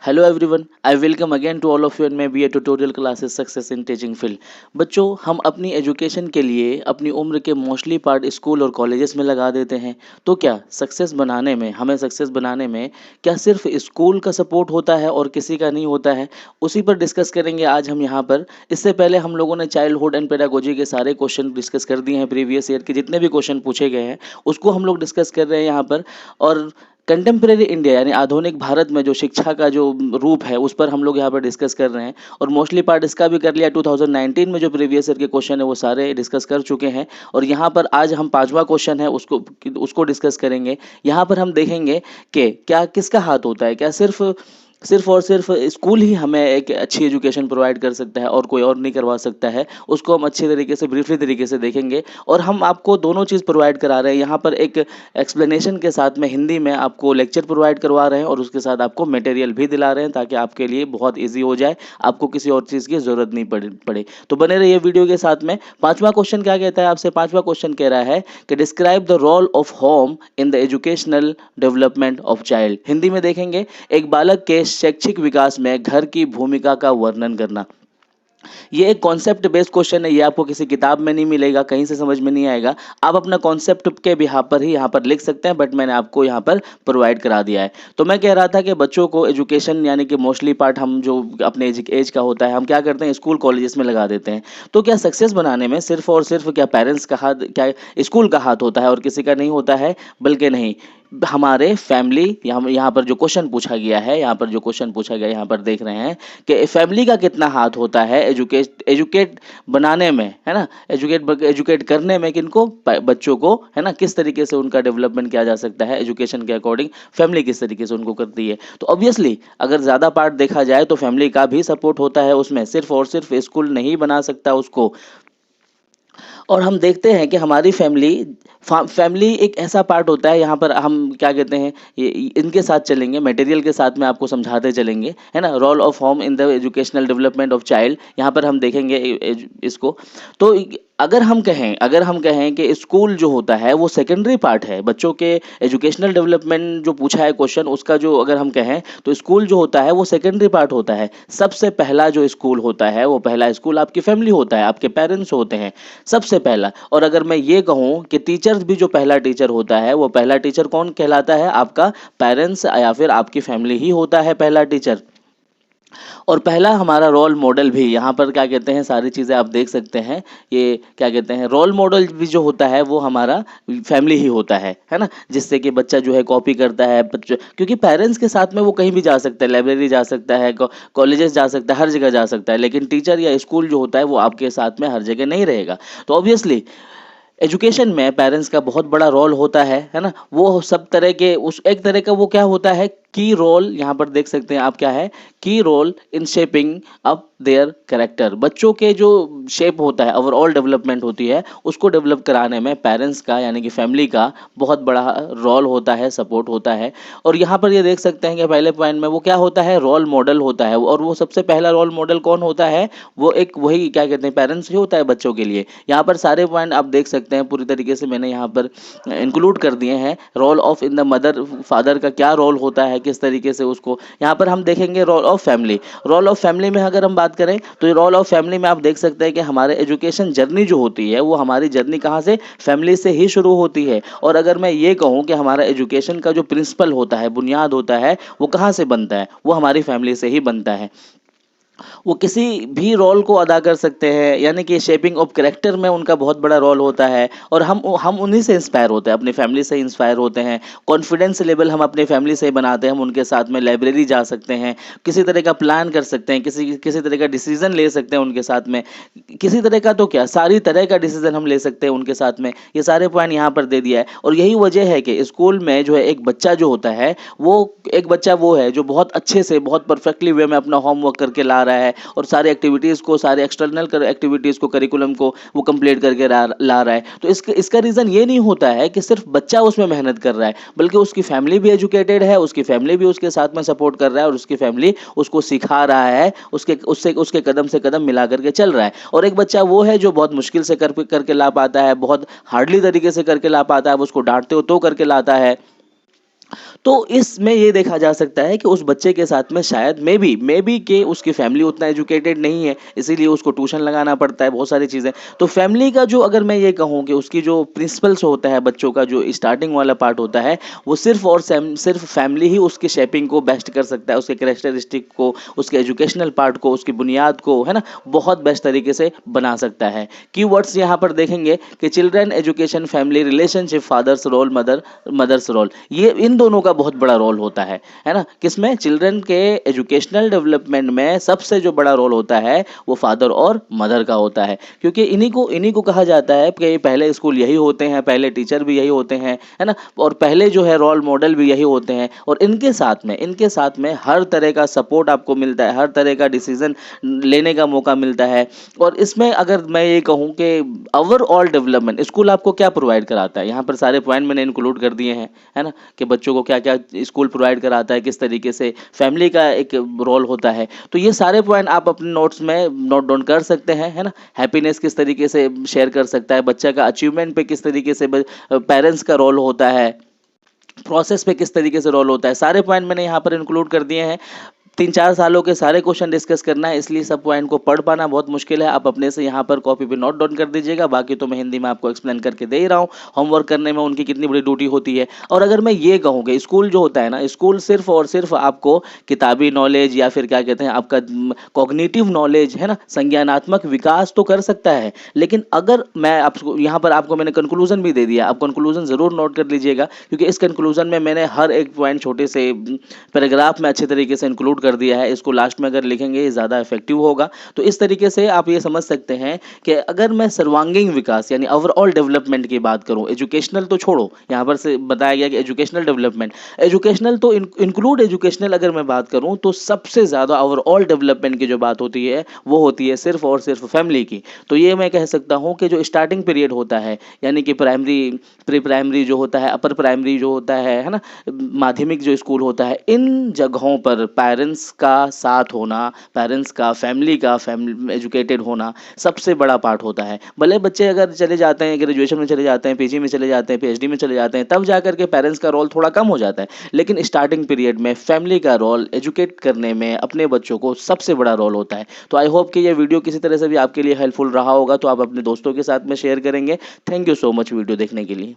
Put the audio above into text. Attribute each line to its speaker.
Speaker 1: Hello everyone, I welcome again to all of you and may be a tutorial classes success in teaching field. बच्चों, हम अपनी education के लिए अपनी उम्र के मोस्टली पार्ट स्कूल और कॉलेजेस में लगा देते हैं। तो क्या हमें सक्सेस बनाने में क्या सिर्फ स्कूल का सपोर्ट होता है और किसी का नहीं होता है? उसी पर डिस्कस करेंगे आज हम यहाँ पर। इससे पहले हम लोगों ने चाइल्डहुड एंड पेडागोजी के सारे क्वेश्चन डिस्कस कर दिए हैं। प्रीवियस ईयर के जितने भी क्वेश्चन पूछे गए हैं उसको हम लोग डिस्कस कर रहे हैं यहाँ पर। और कंटेम्प्रेरी इंडिया यानी आधुनिक भारत में जो शिक्षा का जो रूप है उस पर हम लोग यहाँ पर डिस्कस कर रहे हैं। और मोस्टली पार्ट इसका भी कर लिया। 2019 में जो प्रीवियस ईयर के क्वेश्चन है वो सारे डिस्कस कर चुके हैं। और यहाँ पर आज हम पांचवा क्वेश्चन है उसको उसको डिस्कस करेंगे। यहाँ पर हम देखेंगे कि क्या किसका हाथ होता है, क्या सिर्फ सिर्फ और सिर्फ स्कूल ही हमें एक अच्छी एजुकेशन प्रोवाइड कर सकता है और कोई और नहीं करवा सकता है। उसको हम अच्छे तरीके से ब्रीफली तरीके से देखेंगे। और हम आपको दोनों चीज़ प्रोवाइड करा रहे हैं यहाँ पर, एक एक्सप्लेनेशन के साथ में हिंदी में आपको लेक्चर प्रोवाइड करवा रहे हैं और उसके साथ आपको मटेरियल भी दिला रहे हैं ताकि आपके लिए बहुत ईजी हो जाए, आपको किसी और चीज़ की ज़रूरत नहीं पड़े। तो बने रहिए वीडियो के साथ में। पांचवा क्वेश्चन क्या कहता है आपसे? पांचवा क्वेश्चन कह रहा है कि describe the role of home in the educational development of child. Hindi में देखेंगे, एक बालक के शैक्षिक विकास में घर की भूमिका का वर्णन करना। ये एक कॉन्सेप्ट बेस्ड क्वेश्चन है। ये आपको किसी किताब में नहीं मिलेगा, कहीं से समझ में नहीं आएगा। आप अपना कॉन्सेप्ट के बिहाफ पर ही यहाँ पर लिख सकते हैं, बट मैंने आपको यहाँ पर प्रोवाइड करा दिया है। तो मैं कह रहा था कि बच्चों को एजुकेशन यानी कि मोस्टली पार्ट हम जो अपने एज का होता है हम क्या करते हैं, स्कूल कॉलेजेस में लगा देते हैं। तो क्या सक्सेस बनाने में सिर्फ और सिर्फ क्या पेरेंट्स का हाथ, क्या स्कूल का हाथ होता है और किसी का नहीं होता है? बल्कि नहीं, हमारे फैमिली, यहाँ पर जो क्वेश्चन पूछा गया है, यहाँ पर देख रहे हैं कि फैमिली का कितना हाथ होता है एजुकेट बनाने में, है ना, एजुकेट करने में किनको? बच्चों को, है ना। किस तरीके से उनका डेवलपमेंट किया जा सकता है एजुकेशन के अकॉर्डिंग, फैमिली किस तरीके से उनको करती है। तो ऑब्वियसली अगर ज़्यादा पार्ट देखा जाए तो फैमिली का भी सपोर्ट होता है उसमें, सिर्फ और सिर्फ स्कूल नहीं बना सकता उसको। और हम देखते हैं कि हमारी फैमिली एक ऐसा पार्ट होता है। यहाँ पर हम क्या कहते हैं, ये इनके साथ चलेंगे, मटेरियल के साथ में आपको समझाते चलेंगे, है ना। Role of home in the educational development of child, यहाँ पर हम देखेंगे इसको। तो अगर हम कहें कि स्कूल जो होता है वो सेकेंडरी पार्ट है बच्चों के एजुकेशनल डेवलपमेंट, जो पूछा है क्वेश्चन उसका, जो अगर हम कहें तो स्कूल जो होता है वो सेकेंडरी पार्ट होता है। सबसे पहला जो स्कूल होता है वो पहला स्कूल आपकी फैमिली होता है, आपके पेरेंट्स होते हैं सबसे पहला। और अगर मैं ये कहूँ कि टीचर्स भी, जो पहला टीचर होता है वो पहला टीचर कौन कहलाता है? आपका पेरेंट्स या फिर आपकी फैमिली ही होता है पहला टीचर। और पहला हमारा रोल मॉडल भी, यहाँ पर क्या कहते हैं, सारी चीज़ें आप देख सकते हैं। ये क्या कहते हैं, रोल मॉडल भी जो होता है वो हमारा फैमिली ही होता है ना। जिससे कि बच्चा जो है कॉपी करता है बच्चों, क्योंकि पेरेंट्स के साथ में वो कहीं भी जा सकता है, लाइब्रेरी जा सकता है, कॉलेजेस जा सकता है, हर जगह जा सकता है। लेकिन टीचर या स्कूल जो होता है वो आपके साथ में हर जगह नहीं रहेगा। तो ऑब्वियसली एजुकेशन में पेरेंट्स का बहुत बड़ा रोल होता है ना। वो सब तरह के उस एक तरह का वो क्या होता है, की रोल, यहाँ पर देख सकते हैं आप, क्या है, key role in shaping up their character. बच्चों के जो शेप होता है, ओवरऑल डेवलपमेंट होती है, उसको डेवलप कराने में पेरेंट्स का यानी कि फैमिली का बहुत बड़ा रोल होता है, सपोर्ट होता है। और यहाँ पर ये देख सकते हैं कि पहले पॉइंट में वो क्या होता है, रोल मॉडल होता है। और वो सबसे पहला रोल मॉडल कौन होता है? वो एक वही क्या कहते हैं, पेरेंट्स ही होता है बच्चों के लिए। यहाँ पर सारे पॉइंट आप देख सकते हैं पूरी तरीके से मैंने यहाँ पर इंक्लूड कर दिए हैं। Role of in the mother, father का क्या रोल होता है, किस तरीके से उसको, यहाँ पर हम देखेंगे role of family. Role of family में अगर हम बात करें तो रोल ऑफ फैमिली में आप देख सकते हैं कि हमारे एजुकेशन जर्नी जो होती है वो हमारी जर्नी कहाँ से, फैमिली से ही शुरू होती है। और अगर मैं ये कहूँ कि हमारा एजुकेशन का जो प्रिंसिपल होता है, बुनियाद होता है, वो कहाँ से बनता है, वो हमारी फैमिली से ही बनता है। वो किसी भी रोल को अदा कर सकते हैं, यानी कि शेपिंग ऑफ कैरेक्टर में उनका बहुत बड़ा रोल होता है। और हम उन्हीं से इंस्पायर होते हैं, अपनी फैमिली से इंस्पायर होते हैं। कॉन्फिडेंस लेवल हम अपनी फैमिली से ही बनाते हैं। हम उनके साथ में लाइब्रेरी जा सकते हैं, किसी तरह का प्लान कर सकते हैं, किसी किसी तरह का डिसीजन ले सकते हैं उनके साथ में, किसी तरह का तो क्या, सारी तरह का डिसीजन हम ले सकते हैं उनके साथ में। ये सारे पॉइंट यहाँ पर दे दिया है। और यही वजह है कि स्कूल में जो है एक बच्चा जो होता है, वो एक बच्चा वो है जो बहुत अच्छे से, बहुत परफेक्टली वे में अपना होमवर्क करके ला रहा है और सारे एक्टिविटीज़ को, सारे एक्सटर्नल एक्टिविटीज़ को, करिकुलम को वो कंप्लीट करके ला रहा है। तो इसका रीज़न ये नहीं होता है कि सिर्फ बच्चा उसमें मेहनत कर रहा है, बल्कि उसकी फैमिली भी एजुकेटेड है, उसकी फैमिली भी उसके साथ में सपोर्ट कर रहा है और उसकी फैमिली उसको सिखा रहा है, उसके कदम से कदम मिला करके चल रहा है। और एक बच्चा वो है जो बहुत मुश्किल से करके ला पाता है, बहुत हार्डली तरीके से करके ला पाता है, उसको डांटते हो तो करके लाता है। तो इसमें ये देखा जा सकता है कि उस बच्चे के साथ में शायद मे बी कि उसकी फैमिली उतना एजुकेटेड नहीं है, इसीलिए उसको ट्यूशन लगाना पड़ता है, बहुत सारी चीज़ें। तो फैमिली का जो, अगर मैं ये कहूँ कि उसकी जो प्रिंसिपल्स होता है, बच्चों का जो स्टार्टिंग वाला पार्ट होता है, वो सिर्फ फैमिली ही उसकी शेपिंग को बेस्ट कर सकता है, उसके कैरेक्टरिस्टिक को, उसके एजुकेशनल पार्ट को, उसकी बुनियाद को, है ना, बहुत बेस्ट तरीके से बना सकता है। कीवर्ड्स यहाँ पर देखेंगे कि children education, family relationship, father's role, mother's role, ये इन दोनों का बहुत बड़ा रोल होता है ना, किसमें, चिल्ड्रन के एजुकेशनल डेवलपमेंट में सबसे जो बड़ा रोल होता है वो फादर और मदर का होता है, क्योंकि इन्हीं को कहा जाता है कि पहले स्कूल यही होते हैं, पहले टीचर भी यही होते हैं, है ना, और पहले जो है रोल मॉडल भी यही होते हैं, और इनके साथ में हर तरह का सपोर्ट आपको मिलता है, हर तरह का डिसीजन लेने का मौका मिलता है। और इसमें अगर मैं ये कहूँ कि ओवरऑल डेवलपमेंट स्कूल आपको क्या प्रोवाइड कराता है, यहाँ पर सारे पॉइंट मैंने इंक्लूड कर दिए हैं, है ना, कि बच्चों को क्या क्या स्कूल प्रोवाइड कराता है, किस तरीके से फैमिली का एक रोल होता है। तो ये सारे पॉइंट आप अपने नोट्स में नोट डाउन कर सकते हैं, है ना। हैप्पीनेस किस तरीके से शेयर कर सकता है, बच्चा का अचीवमेंट पे किस तरीके से पेरेंट्स का रोल होता है, प्रोसेस पे किस तरीके से रोल होता है, सारे पॉइंट मैंने यहाँ पर इंक्लूड कर दिए हैं। 3-4 सालों के सारे क्वेश्चन डिस्कस करना है, इसलिए सब पॉइंट को पढ़ पाना बहुत मुश्किल है। आप अपने से यहाँ पर कॉपी पे नोट डाउन कर दीजिएगा, बाकी तो मैं हिंदी में आपको एक्सप्लेन करके दे ही रहा हूँ। होमवर्क करने में उनकी कितनी बड़ी ड्यूटी होती है। और अगर मैं ये कहूँ कि स्कूल जो होता है ना, स्कूल सिर्फ और सिर्फ आपको किताबी नॉलेज या फिर क्या कहते हैं आपका कॉग्निटिव नॉलेज, है ना, संज्ञानात्मक विकास तो कर सकता है, लेकिन अगर मैं आपको यहाँ पर आपको मैंने कंक्लूजन भी दे दिया, आप कंक्लूजन ज़रूर नोट कर लीजिएगा, क्योंकि इस कंक्लूजन में मैंने हर एक पॉइंट छोटे से पैराग्राफ में अच्छे तरीके से इंक्लूड कर दिया है। इसको लास्ट में अगर लिखेंगे ये ज़्यादा इफेक्टिव होगा। तो इस तरीके से आप ये समझ सकते हैं कि अगर मैं सर्वांगीण विकास यानी ओवरऑल डेवलपमेंट की बात करूं, एजुकेशनल तो छोड़ो, यहाँ पर से बताया गया कि एजुकेशनल डेवलपमेंट, एजुकेशनल तो इंक्लूड एजुकेशनल अगर मैं बात करूं, तो सबसे ज़्यादा ओवरऑल डेवलपमेंट की जो बात होती है वो होती है सिर्फ और सिर्फ फैमिली की। तो ये मैं कह सकता हूँ कि जो स्टार्टिंग पीरियड होता है, यानी कि प्राइमरी, प्री प्राइमरी जो होता है, अपर प्राइमरी जो होता है ना, माध्यमिक जो स्कूल होता है, इन जगहों पर पेरेंट्स का साथ होना, पेरेंट्स का, फैमिली एजुकेटेड होना सबसे बड़ा पार्ट होता है। भले बच्चे अगर चले जाते हैं, ग्रेजुएशन में चले जाते हैं, पीजी में चले जाते हैं, पीएचडी में चले जाते हैं, तब जाकर के पेरेंट्स का रोल थोड़ा कम हो जाता है, लेकिन स्टार्टिंग पीरियड में फैमिली का रोल एजुकेट करने में अपने बच्चों को सबसे बड़ा रोल होता है। तो आई होप कि ये वीडियो किसी तरह से भी आपके लिए हेल्पफुल रहा होगा, तो आप अपने दोस्तों के साथ में शेयर करेंगे। Thank you so much video देखने के लिए।